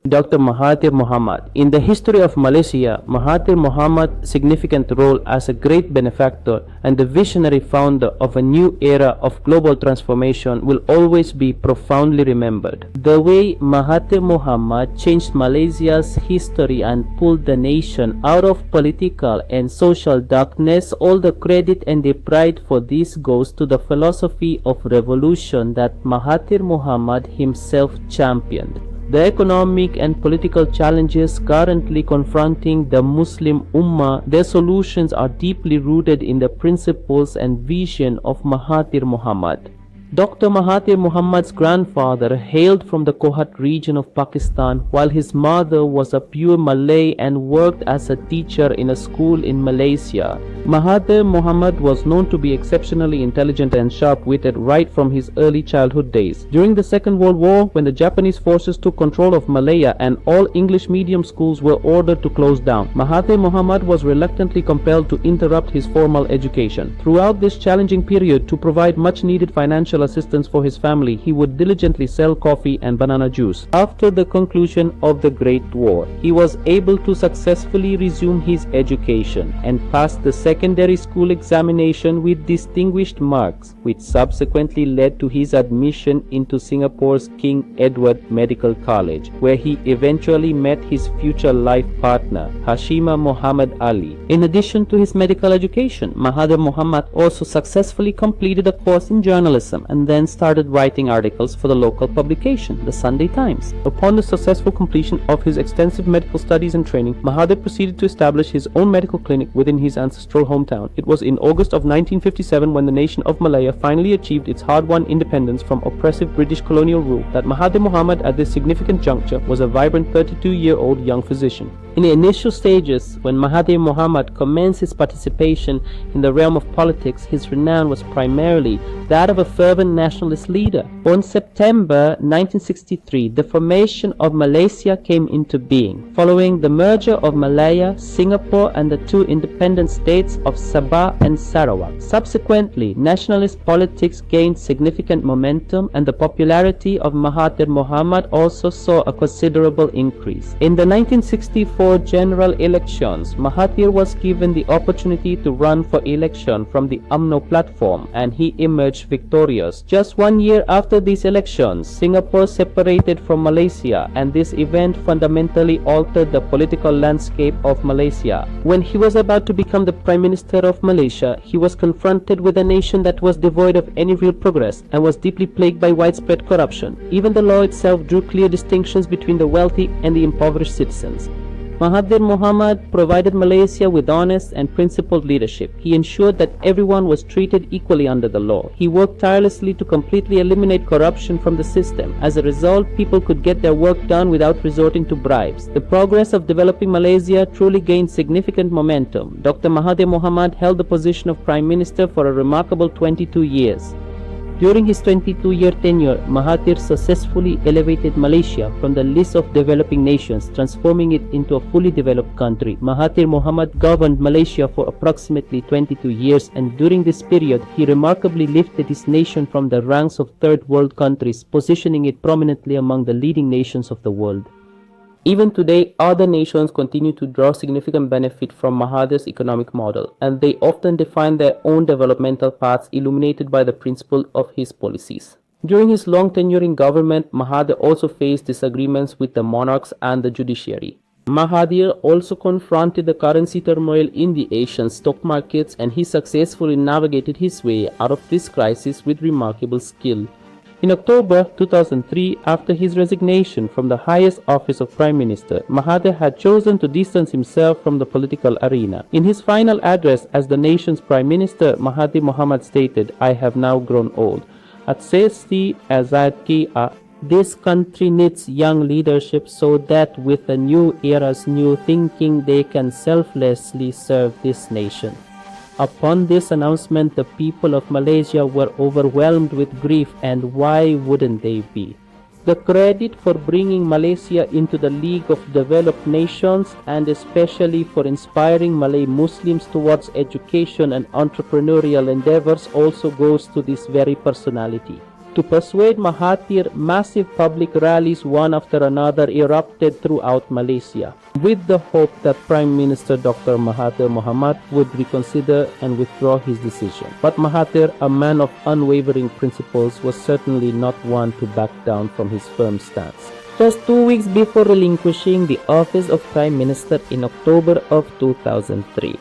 Dr. Mahathir Mohamad. In the history of Malaysia, Mahathir Mohamad's significant role as a great benefactor and the visionary founder of a new era of global transformation will always be profoundly remembered. The way Mahathir Mohamad changed Malaysia's history and pulled the nation out of political and social darkness, all the credit and the pride for this goes to the philosophy of revolution that Mahathir Mohamad himself championed. The economic and political challenges currently confronting the Muslim Ummah, their solutions are deeply rooted in the principles and vision of Mahathir Mohamad. Dr. Mahathir Mohamad's grandfather hailed from the Kohat region of Pakistan, while his mother was a pure Malay and worked as a teacher in a school in Malaysia. Mahathir Mohamad was known to be exceptionally intelligent and sharp-witted right from his early childhood days. During the Second World War, when the Japanese forces took control of Malaya and all English medium schools were ordered to close down, Mahathir Mohamad was reluctantly compelled to interrupt his formal education. Throughout this challenging period, to provide much-needed financial assistance for his family, he would diligently sell coffee and banana juice. After the conclusion of the Great War, he was able to successfully resume his education and passed the secondary school examination with distinguished marks, which subsequently led to his admission into Singapore's King Edward Medical College, where he eventually met his future life partner, Hashima Muhammad Ali. In addition to his medical education, Mahathir Mohamad also successfully completed a course in journalism and then started writing articles for the local publication, the Sunday Times. Upon the successful completion of his extensive medical studies and training, Mahathir proceeded to establish his own medical clinic within his ancestral hometown. It was in August of 1957, when the nation of Malaya finally achieved its hard-won independence from oppressive British colonial rule, that Mahathir Mohamad at this significant juncture was a vibrant 32-year-old young physician. In the initial stages, when Mahathir Mohamad commenced his participation in the realm of politics, his renown was primarily that of a fervent nationalist leader. On September 1963, the formation of Malaysia came into being, following the merger of Malaya, Singapore and the two independent states of Sabah and Sarawak. Subsequently, nationalist politics gained significant momentum and the popularity of Mahathir Mohamad also saw a considerable increase. In the 1964 general elections, Mahathir was given the opportunity to run for election from the UMNO platform and he emerged victorious. Just 1 year after these elections, Singapore separated from Malaysia, and this event fundamentally altered the political landscape of Malaysia. When he was about to become the Prime Minister of Malaysia, he was confronted with a nation that was devoid of any real progress and was deeply plagued by widespread corruption. Even the law itself drew clear distinctions between the wealthy and the impoverished citizens. Mahathir Mohamad provided Malaysia with honest and principled leadership. He ensured that everyone was treated equally under the law. He worked tirelessly to completely eliminate corruption from the system. As a result, people could get their work done without resorting to bribes. The progress of developing Malaysia truly gained significant momentum. Dr. Mahathir Mohamad held the position of Prime Minister for a remarkable 22 years. During his 22-year tenure, Mahathir successfully elevated Malaysia from the list of developing nations, transforming it into a fully developed country. Mahathir Mohamad governed Malaysia for approximately 22 years, and during this period, he remarkably lifted his nation from the ranks of third world countries, positioning it prominently among the leading nations of the world. Even today, other nations continue to draw significant benefit from Mahathir's economic model, and they often define their own developmental paths illuminated by the principle of his policies. During his long tenure in government, Mahathir also faced disagreements with the monarchs and the judiciary. Mahathir also confronted the currency turmoil in the Asian stock markets, and he successfully navigated his way out of this crisis with remarkable skill. In October 2003, after his resignation from the highest office of Prime Minister, Mahathir had chosen to distance himself from the political arena. In his final address as the nation's Prime Minister, Mahathir Mohamad stated, "I have now grown old. At 60 azad ki this country needs young leadership so that with the new era's new thinking they can selflessly serve this nation." Upon this announcement, the people of Malaysia were overwhelmed with grief, and why wouldn't they be? The credit for bringing Malaysia into the League of Developed Nations, and especially for inspiring Malay Muslims towards education and entrepreneurial endeavors, also goes to this very personality. To persuade Mahathir, massive public rallies one after another erupted throughout Malaysia, with the hope that Prime Minister Dr. Mahathir Mohamad would reconsider and withdraw his decision. But Mahathir, a man of unwavering principles, was certainly not one to back down from his firm stance. Just 2 weeks before relinquishing the office of Prime Minister in October of 2003.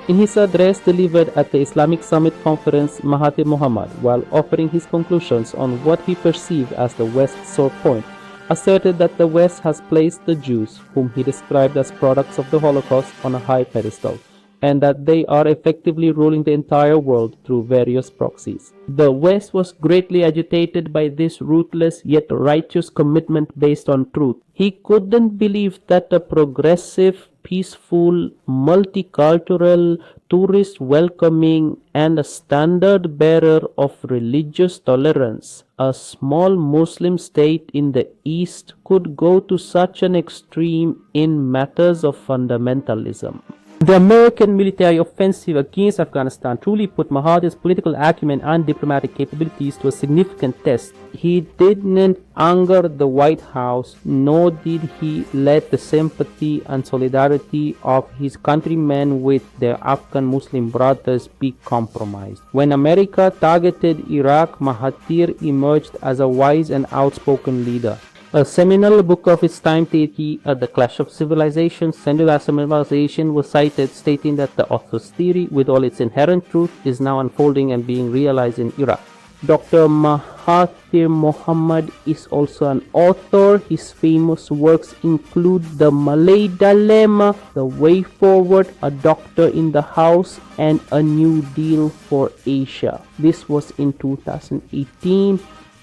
In his address delivered at the Islamic Summit Conference, Mahathir Mohamad, while offering his conclusions on what he perceived as the West's sore point, asserted that the West has placed the Jews, whom he described as products of the Holocaust, on a high pedestal, and that they are effectively ruling the entire world through various proxies. The West was greatly agitated by this ruthless yet righteous commitment based on truth. He couldn't believe that a progressive, peaceful, multicultural, tourist-welcoming, and a standard-bearer of religious tolerance, a small Muslim state in the East, could go to such an extreme in matters of fundamentalism. The American military offensive against Afghanistan truly put Mahathir's political acumen and diplomatic capabilities to a significant test. He didn't anger the White House, nor did he let the sympathy and solidarity of his countrymen with their Afghan Muslim brothers be compromised. When America targeted Iraq, Mahathir emerged as a wise and outspoken leader. A seminal book of its time, The Clash of Civilizations, Secular Civilization, was cited, stating that the author's theory, with all its inherent truth, is now unfolding and being realized in Iraq. Dr. Mahathir Mohamad is also an author. His famous works include The Malay Dilemma, The Way Forward, A Doctor in the House, and A New Deal for Asia. This was in 2018.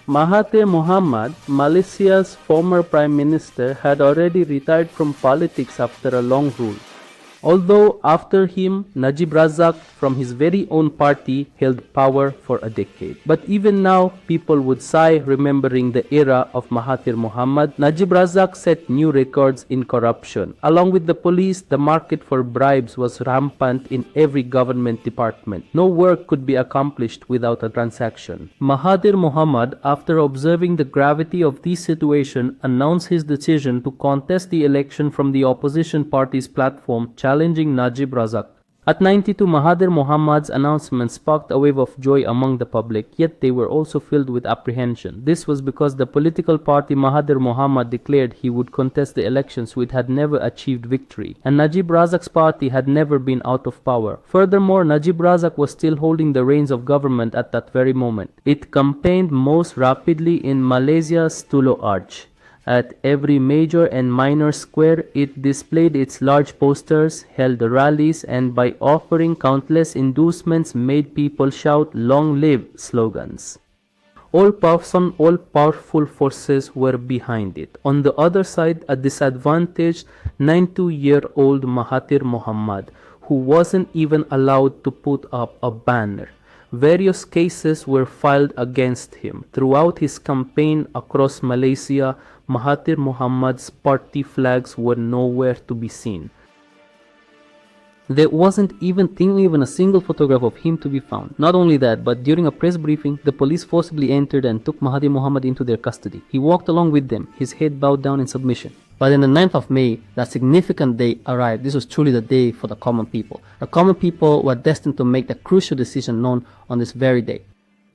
Mahathir Mohamad, Malaysia's former Prime Minister, had already retired from politics after a long rule. Although after him, Najib Razak from his very own party held power for a decade. But even now, people would sigh remembering the era of Mahathir Mohamad. Najib Razak set new records in corruption. Along with the police, the market for bribes was rampant in every government department. No work could be accomplished without a transaction. Mahathir Mohamad, after observing the gravity of this situation, announced his decision to contest the election from the opposition party's platform, challenging Najib Razak. At 92, Mahathir Mohamad's announcement sparked a wave of joy among the public, yet they were also filled with apprehension. This was because the political party Mahathir Mohamad declared he would contest the elections which had never achieved victory, and Najib Razak's party had never been out of power. Furthermore, Najib Razak was still holding the reins of government at that very moment. It campaigned most rapidly in Malaysia's Tulo Arch. At every major and minor square, it displayed its large posters, held rallies, and by offering countless endorsements made people shout "Long live" slogans. All powerful forces were behind it. On the other side, a disadvantaged 92-year-old Mahathir Mohamad, who wasn't even allowed to put up a banner. Various cases were filed against him. Throughout his campaign across Malaysia, Mahathir Mohamad's party flags were nowhere to be seen. There wasn't even a single photograph of him to be found. Not only that, but during a press briefing, the police forcibly entered and took Mahathir Mohamad into their custody. He walked along with them, his head bowed down in submission. But on the 9th of May, that significant day arrived. This was truly the day for the common people. The common people were destined to make the crucial decision known on this very day.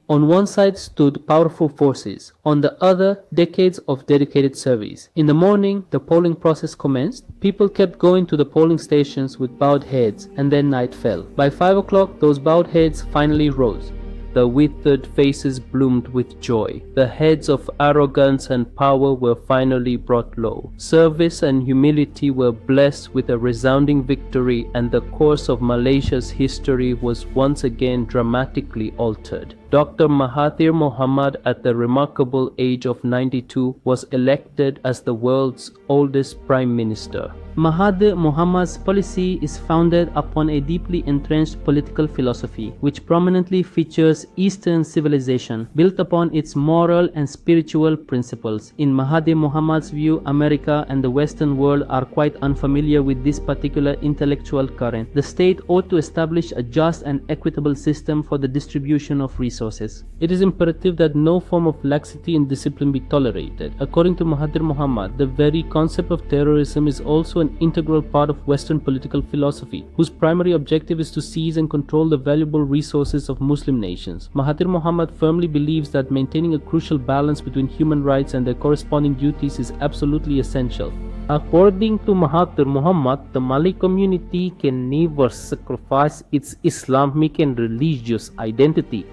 On one side stood powerful forces, on the other, decades of dedicated service. In the morning, the polling process commenced. People kept going to the polling stations with bowed heads, and then night fell. By 5 o'clock, those bowed heads finally rose. The withered faces bloomed with joy. The heads of arrogance and power were finally brought low. Service and humility were blessed with a resounding victory, and the course of Malaysia's history was once again dramatically altered. Dr. Mahathir Mohamad, at the remarkable age of 92, was elected as the world's oldest Prime Minister. Mahathir Mohamad's policy is founded upon a deeply entrenched political philosophy, which prominently features Eastern civilization, built upon its moral and spiritual principles. In Mahathir Mohamad's view, America and the Western world are quite unfamiliar with this particular intellectual current. The state ought to establish a just and equitable system for the distribution of resources. It is imperative that no form of laxity in discipline be tolerated. According to Mahathir Mohamad, the very concept of terrorism is also an integral part of Western political philosophy, whose primary objective is to seize and control the valuable resources of Muslim nations. Mahathir Mohamad firmly believes that maintaining a crucial balance between human rights and their corresponding duties is absolutely essential. According to Mahathir Mohamad, the Malay community can never sacrifice its Islamic and religious identity.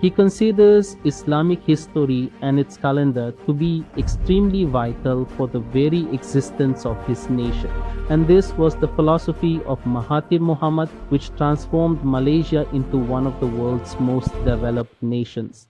He considers Islamic history and its calendar to be extremely vital for the very existence of his nation. And this was the philosophy of Mahathir Mohamad, which transformed Malaysia into one of the world's most developed nations.